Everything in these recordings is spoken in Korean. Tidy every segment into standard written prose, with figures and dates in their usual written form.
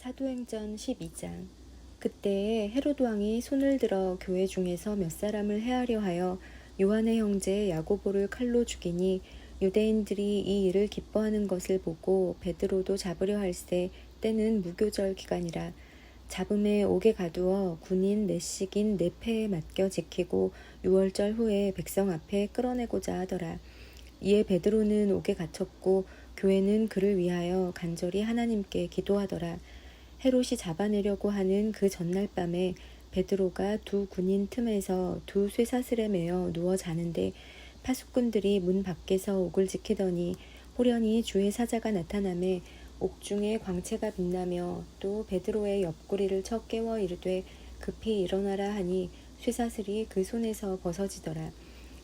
사도행전 12장. 그때에 헤롯 왕이 손을 들어 교회 중에서 몇 사람을 해하려 하여 요한의 형제 야고보를 칼로 죽이니 유대인들이 이 일을 기뻐하는 것을 보고 베드로도 잡으려 할세 때는 무교절 기간이라. 잡음에 옥에 가두어 군인 내식인 내패에 맡겨 지키고 6월절 후에 백성 앞에 끌어내고자 하더라. 이에 베드로는 옥에 갇혔고 교회는 그를 위하여 간절히 하나님께 기도하더라. 헤롯이 잡아내려고 하는 그 전날 밤에 베드로가 두 군인 틈에서 두 쇠사슬에 매어 누워 자는데 파수꾼들이 문 밖에서 옥을 지키더니 호련히 주의 사자가 나타나매 옥중에 광채가 빛나며 또 베드로의 옆구리를 쳐 깨워 이르되 급히 일어나라 하니 쇠사슬이 그 손에서 벗어지더라.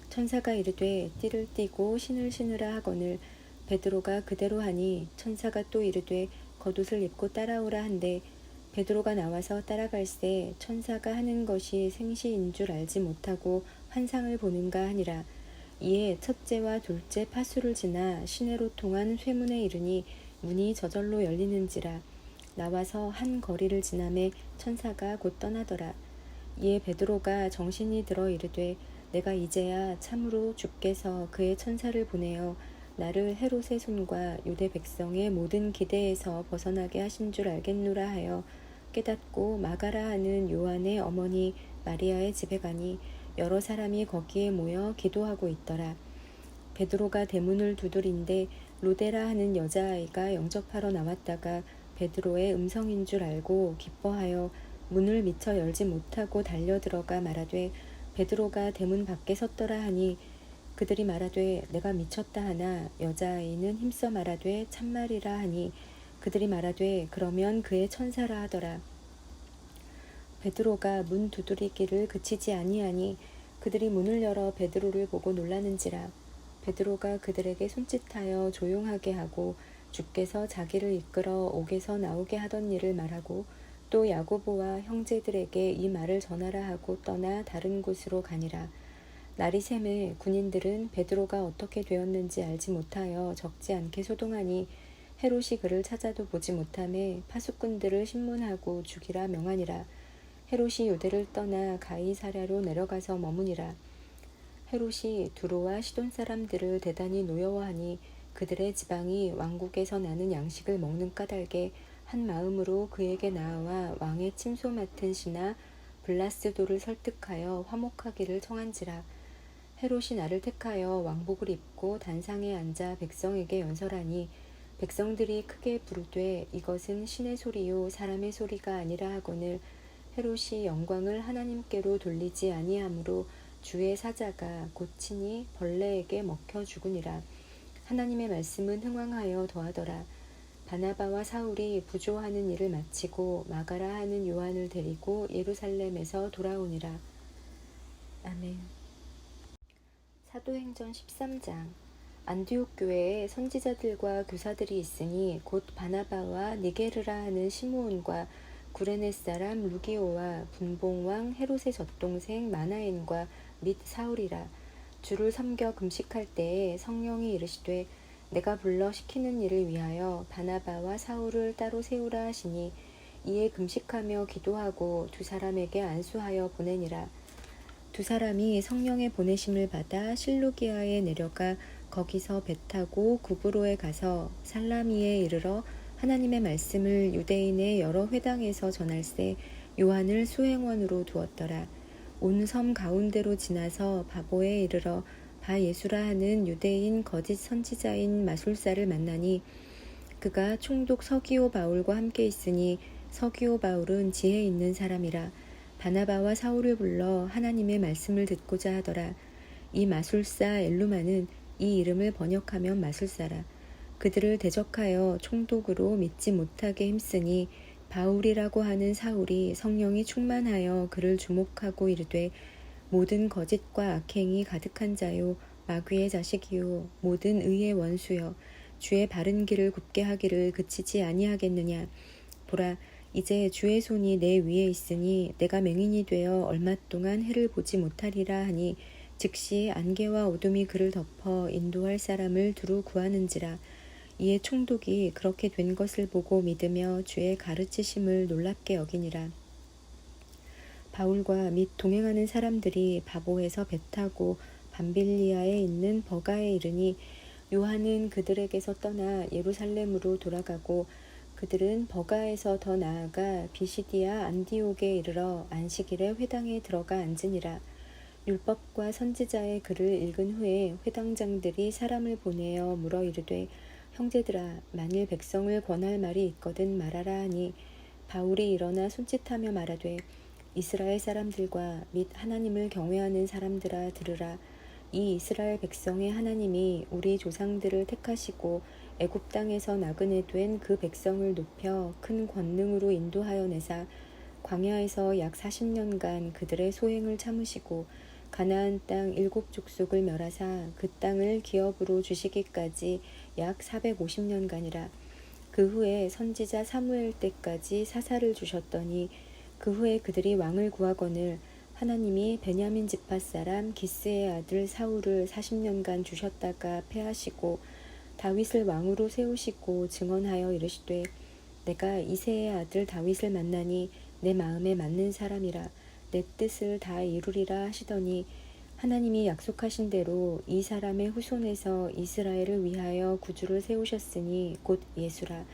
천사가 이르되 띠를 띠고 신을 신으라 하거늘 베드로가 그대로 하니 천사가 또 이르되 겉옷을 입고 따라오라 한데 베드로가 나와서 따라갈새 천사가 하는 것이 생시인 줄 알지 못하고 환상을 보는가 하니라. 이에 첫째와 둘째 파수를 지나 시내로 통한 쇠문에 이르니 문이 저절로 열리는지라. 나와서 한 거리를 지나매 천사가 곧 떠나더라. 이에 베드로가 정신이 들어 이르되 내가 이제야 참으로 주께서 그의 천사를 보내어 나를 헤롯의 손과 유대 백성의 모든 기대에서 벗어나게 하신 줄 알겠노라 하여 깨닫고 마가라 하는 요한의 어머니 마리아의 집에 가니 여러 사람이 거기에 모여 기도하고 있더라. 베드로가 대문을 두드린데 로데라 하는 여자아이가 영접하러 나왔다가 베드로의 음성인 줄 알고 기뻐하여 문을 미처 열지 못하고 달려들어가 말하되 베드로가 대문 밖에 섰더라 하니 그들이 말하되 내가 미쳤다 하나 여자아이는 힘써 말하되 참말이라 하니 그들이 말하되 그러면 그의 천사라 하더라. 베드로가 문 두드리기를 그치지 아니하니 그들이 문을 열어 베드로를 보고 놀라는지라. 베드로가 그들에게 손짓하여 조용하게 하고 주께서 자기를 이끌어 옥에서 나오게 하던 일을 말하고 또 야고보와 형제들에게 이 말을 전하라 하고 떠나 다른 곳으로 가니라. 날이 새매 군인들은 베드로가 어떻게 되었는지 알지 못하여 적지 않게 소동하니 헤롯이 그를 찾아도 보지 못하매 파수꾼들을 신문하고 죽이라 명하니라. 헤롯이 유대를 떠나 가이사랴로 내려가서 머무니라. 헤롯이 두로와 시돈 사람들을 대단히 노여워하니 그들의 지방이 왕국에서 나는 양식을 먹는 까닭에 한 마음으로 그에게 나아와 왕의 침소 맡은 신하 블라스도를 설득하여 화목하기를 청한지라. 헤롯이 나를 택하여 왕복을 입고 단상에 앉아 백성에게 연설하니 백성들이 크게 부르되 이것은 신의 소리요 사람의 소리가 아니라 하거늘 헤롯이 영광을 하나님께로 돌리지 아니하므로 주의 사자가 고치니 벌레에게 먹혀 죽으니라. 하나님의 말씀은 흥왕하여 더하더라. 바나바와 사울이 부조하는 일을 마치고 마가라 하는 요한을 데리고 예루살렘에서 돌아오니라. 아멘. 사도행전 13장. 안디옥 교회에 선지자들과 교사들이 있으니 곧 바나바와 니게르라 하는 시므온과 구레네 사람 루기오와 분봉왕 헤롯의 젖동생 마나엔과 및 사울이라. 주를 섬겨 금식할 때에 성령이 이르시되 내가 불러 시키는 일을 위하여 바나바와 사울을 따로 세우라 하시니 이에 금식하며 기도하고 두 사람에게 안수하여 보내니라. 두 사람이 성령의 보내심을 받아 실루기아에 내려가 거기서 배 타고 구브로에 가서 살라미에 이르러 하나님의 말씀을 유대인의 여러 회당에서 전할세 요한을 수행원으로 두었더라. 온 섬 가운데로 지나서 바보에 이르러 바 예수라 하는 유대인 거짓 선지자인 마술사를 만나니 그가 총독 서기오 바울과 함께 있으니 서기오 바울은 지혜 있는 사람이라. 바나바와 사울을 불러 하나님의 말씀을 듣고자 하더라. 이 마술사 엘루마는 이 이름을 번역하면 마술사라. 그들을 대적하여 총독으로 믿지 못하게 힘쓰니 바울이라고 하는 사울이 성령이 충만하여 그를 주목하고 이르되 모든 거짓과 악행이 가득한 자요 마귀의 자식이요 모든 의의 원수여 주의 바른 길을 굽게 하기를 그치지 아니하겠느냐. 보라 이제 주의 손이 내 위에 있으니 내가 맹인이 되어 얼마 동안 해를 보지 못하리라 하니 즉시 안개와 어둠이 그를 덮어 인도할 사람을 두루 구하는지라. 이에 총독이 그렇게 된 것을 보고 믿으며 주의 가르치심을 놀랍게 여기니라. 바울과 및 동행하는 사람들이 바보에서 배 타고 밤빌리아에 있는 버가에 이르니 요한은 그들에게서 떠나 예루살렘으로 돌아가고 그들은 버가에서 더 나아가 비시디아 안디옥에 이르러 안식일에 회당에 들어가 앉으니라. 율법과 선지자의 글을 읽은 후에 회당장들이 사람을 보내어 물어 이르되 형제들아 만일 백성을 권할 말이 있거든 말하라 하니 바울이 일어나 손짓하며 말하되 이스라엘 사람들과 및 하나님을 경외하는 사람들아 들으라. 이 이스라엘 백성의 하나님이 우리 조상들을 택하시고 애굽 땅에서 나그네 된 그 백성을 높여 큰 권능으로 인도하여 내사 광야에서 약 40년간 그들의 소행을 참으시고 가나안 땅 7족속을 멸하사 그 땅을 기업으로 주시기까지 약 450년간이라. 그 후에 선지자 사무엘 때까지 사사를 주셨더니 그 후에 그들이 왕을 구하거늘 하나님이 베냐민 지파 사람 기스의 아들 사울을 40년간 주셨다가 패하시고 다윗을 왕으로 세우시고 증언하여 이르시되 내가 이새의 아들 다윗을 만나니 내 마음에 맞는 사람이라 내 뜻을 다 이루리라 하시더니 하나님이 약속하신 대로 이 사람의 후손에서 이스라엘을 위하여 구주를 세우셨으니 곧 예수라.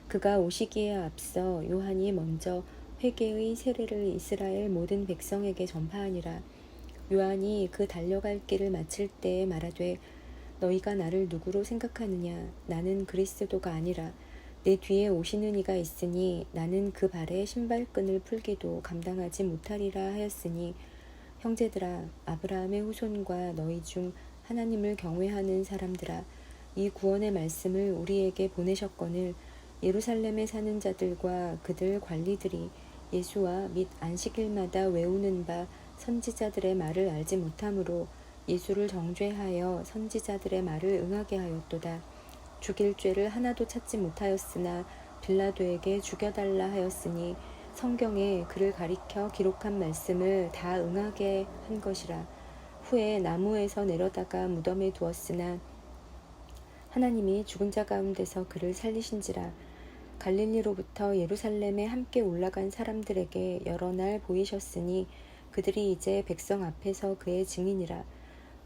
그가 오시기에 앞서 요한이 먼저 회개의 세례를 이스라엘 모든 백성에게 전파하니라. 요한이 그 달려갈 길을 마칠 때에 말하되 너희가 나를 누구로 생각하느냐. 나는 그리스도가 아니라 내 뒤에 오시는 이가 있으니 나는 그 발에 신발끈을 풀기도 감당하지 못하리라 하였으니 형제들아 아브라함의 후손과 너희 중 하나님을 경외하는 사람들아 이 구원의 말씀을 우리에게 보내셨거늘 예루살렘에 사는 자들과 그들 관리들이 예수와 및 안식일마다 외우는 바 선지자들의 말을 알지 못하므로 예수를 정죄하여 선지자들의 말을 응하게 하였도다. 죽일 죄를 하나도 찾지 못하였으나 빌라도에게 죽여달라 하였으니 성경에 그를 가리켜 기록한 말씀을 다 응하게 한 것이라. 후에 나무에서 내려다가 무덤에 두었으나 하나님이 죽은 자 가운데서 그를 살리신지라. 갈릴리로부터 예루살렘에 함께 올라간 사람들에게 여러 날 보이셨으니 그들이 이제 백성 앞에서 그의 증인이라.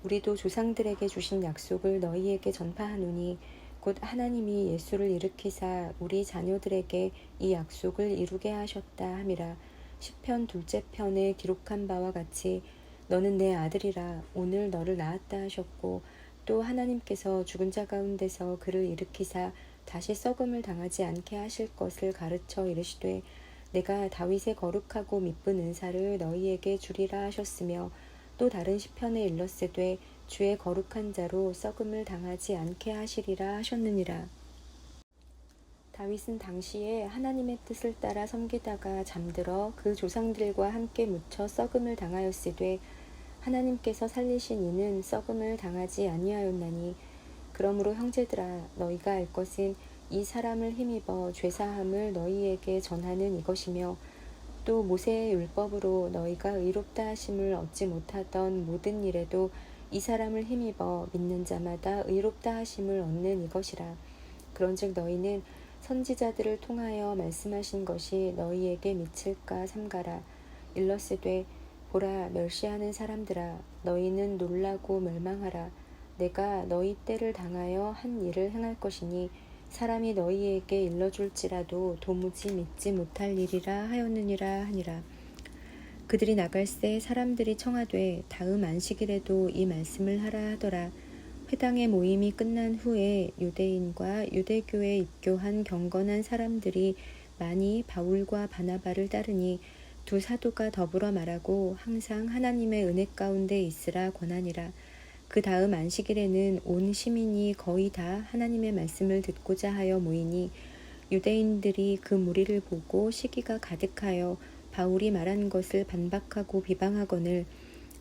우리도 조상들에게 주신 약속을 너희에게 전파하노니 곧 하나님이 예수를 일으키사 우리 자녀들에게 이 약속을 이루게 하셨다 함이라. 시편 2째 편에 기록한 바와 같이 너는 내 아들이라 오늘 너를 낳았다 하셨고 또 하나님께서 죽은 자 가운데서 그를 일으키사 다시 썩음을 당하지 않게 하실 것을 가르쳐 이르시되 내가 다윗의 거룩하고 미쁜 은사를 너희에게 주리라 하셨으며 또 다른 시편에 일렀으되 주의 거룩한 자로 썩음을 당하지 않게 하시리라 하셨느니라. 다윗은 당시에 하나님의 뜻을 따라 섬기다가 잠들어 그 조상들과 함께 묻혀 썩음을 당하였으되 하나님께서 살리신 이는 썩음을 당하지 아니하였나니 그러므로 형제들아 너희가 알 것은 이 사람을 힘입어 죄사함을 너희에게 전하는 이것이며 또 모세의 율법으로 너희가 의롭다 하심을 얻지 못하던 모든 일에도 이 사람을 힘입어 믿는 자마다 의롭다 하심을 얻는 이것이라. 그런즉 너희는 선지자들을 통하여 말씀하신 것이 너희에게 미칠까 삼가라. 일러스되 보라 멸시하는 사람들아 너희는 놀라고 멸망하라. 내가 너희 때를 당하여 한 일을 행할 것이니 사람이 너희에게 일러줄지라도 도무지 믿지 못할 일이라 하였느니라 하니라. 그들이 나갈새 사람들이 청하되 다음 안식일에도 이 말씀을 하라 하더라. 회당의 모임이 끝난 후에 유대인과 유대교에 입교한 경건한 사람들이 많이 바울과 바나바를 따르니 두 사도가 더불어 말하고 항상 하나님의 은혜 가운데 있으라 권하니라. 그 다음 안식일에는 온 시민이 거의 다 하나님의 말씀을 듣고자 하여 모이니 유대인들이 그 무리를 보고 시기가 가득하여 바울이 말한 것을 반박하고 비방하거늘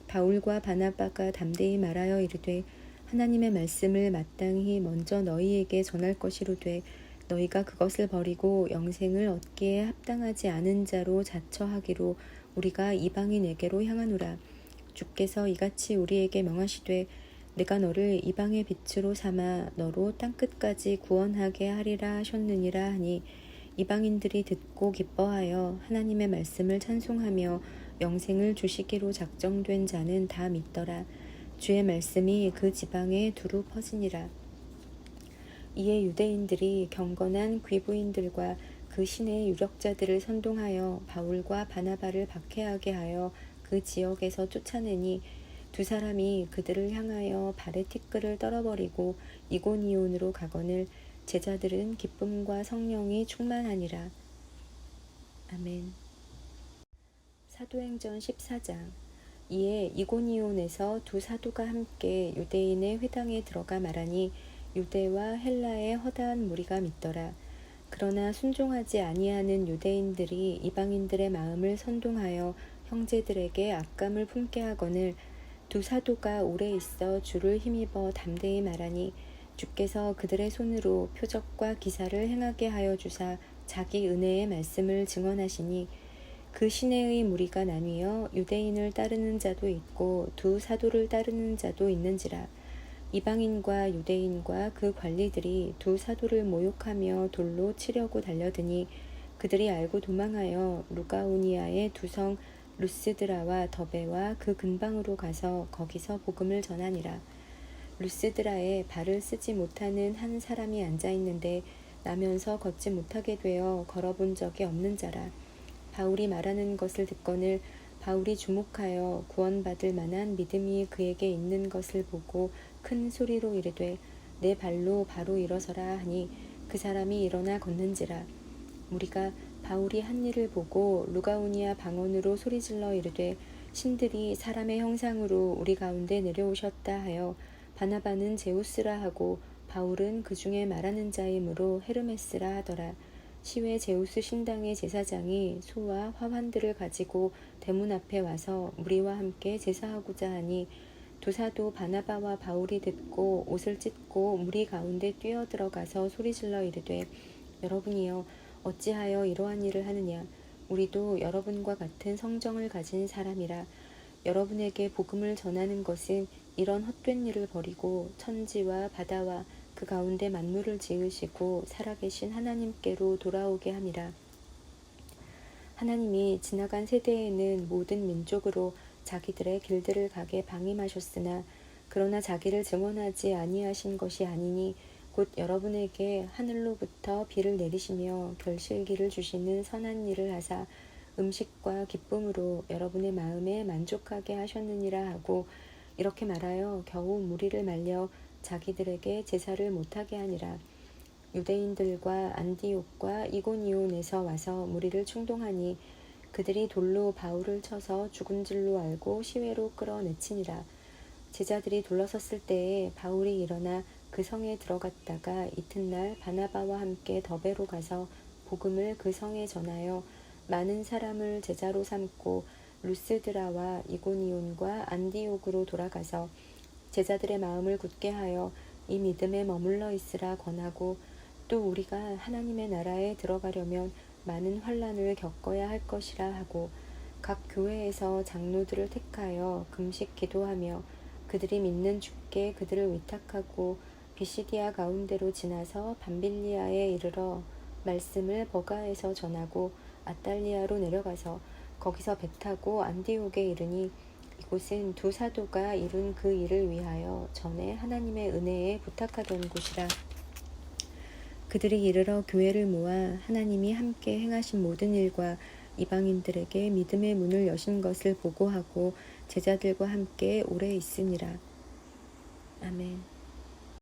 바울과 바나바가 담대히 말하여 이르되 하나님의 말씀을 마땅히 먼저 너희에게 전할 것이로되 너희가 그것을 버리고 영생을 얻기에 합당하지 않은 자로 자처하기로 우리가 이방인에게로 향하노라. 주께서 이같이 우리에게 명하시되 내가 너를 이방의 빛으로 삼아 너로 땅끝까지 구원하게 하리라 하셨느니라 하니 이방인들이 듣고 기뻐하여 하나님의 말씀을 찬송하며 영생을 주시기로 작정된 자는 다 믿더라. 주의 말씀이 그 지방에 두루 퍼지니라. 이에 유대인들이 경건한 귀부인들과 그 신의 유력자들을 선동하여 바울과 바나바를 박해하게 하여 그 지역에서 쫓아내니 두 사람이 그들을 향하여 발의 티끌을 떨어버리고 이고니온으로 가거늘 제자들은 기쁨과 성령이 충만하니라. 아멘. 사도행전 14장. 이에 이고니온에서 두 사도가 함께 유대인의 회당에 들어가 말하니 유대와 헬라의 허다한 무리가 믿더라. 그러나 순종하지 아니하는 유대인들이 이방인들의 마음을 선동하여 형제들에게 악감을 품게 하거늘 두 사도가 오래 있어 주를 힘입어 담대히 말하니 주께서 그들의 손으로 표적과 기사를 행하게 하여 주사 자기 은혜의 말씀을 증언하시니 그 시내의 무리가 나뉘어 유대인을 따르는 자도 있고 두 사도를 따르는 자도 있는지라. 이방인과 유대인과 그 관리들이 두 사도를 모욕하며 돌로 치려고 달려드니 그들이 알고 도망하여 루가오니아의 두 성 루스드라와 더베와 그 근방으로 가서 거기서 복음을 전하니라. 루스드라에 발을 쓰지 못하는 한 사람이 앉아 있는데 나면서 걷지 못하게 되어 걸어본 적이 없는 자라. 바울이 말하는 것을 듣거늘 바울이 주목하여 구원받을 만한 믿음이 그에게 있는 것을 보고 큰 소리로 이르되 내 발로 바로 일어서라 하니 그 사람이 일어나 걷는지라. 우리가 바울이 한 일을 보고 루가오니아 방언으로 소리질러 이르되 신들이 사람의 형상으로 우리 가운데 내려오셨다 하여 바나바는 제우스라 하고 바울은 그 중에 말하는 자이므로 헤르메스라 하더라. 시외 제우스 신당의 제사장이 소와 화환들을 가지고 대문 앞에 와서 무리와 함께 제사하고자 하니 두 사도 바나바와 바울이 듣고 옷을 찢고 무리 가운데 뛰어들어가서 소리질러 이르되 여러분이여 어찌하여 이러한 일을 하느냐. 우리도 여러분과 같은 성정을 가진 사람이라. 여러분에게 복음을 전하는 것은 이런 헛된 일을 버리고 천지와 바다와 그 가운데 만물을 지으시고 살아계신 하나님께로 돌아오게 함이라. 하나님이 지나간 세대에는 모든 민족으로 자기들의 길들을 가게 방임하셨으나 그러나 자기를 증언하지 아니하신 것이 아니니 곧 여러분에게 하늘로부터 비를 내리시며 결실기를 주시는 선한 일을 하사 음식과 기쁨으로 여러분의 마음에 만족하게 하셨느니라 하고 이렇게 말하여 겨우 무리를 말려 자기들에게 제사를 못하게 하니라. 유대인들과 안디옥과 이고니온에서 와서 무리를 충동하니 그들이 돌로 바울을 쳐서 죽은 줄로 알고 시외로 끌어내치니라. 제자들이 둘러섰을 때에 바울이 일어나 그 성에 들어갔다가 이튿날 바나바와 함께 더베로 가서 복음을 그 성에 전하여 많은 사람을 제자로 삼고 루스드라와 이고니온과 안디옥으로 돌아가서 제자들의 마음을 굳게 하여 이 믿음에 머물러 있으라 권하고 또 우리가 하나님의 나라에 들어가려면 많은 환난을 겪어야 할 것이라 하고 각 교회에서 장로들을 택하여 금식 기도하며 그들이 믿는 주께 그들을 위탁하고 비시디아 가운데로 지나서 밤빌리아에 이르러 말씀을 버가에서 전하고 아달리아로 내려가서 거기서 배 타고 안디옥에 이르니 이곳은 두 사도가 이룬 그 일을 위하여 전에 하나님의 은혜에 부탁하던 곳이라. 그들이 이르러 교회를 모아 하나님이 함께 행하신 모든 일과 이방인들에게 믿음의 문을 여신 것을 보고하고 제자들과 함께 오래 있으니라. 아멘.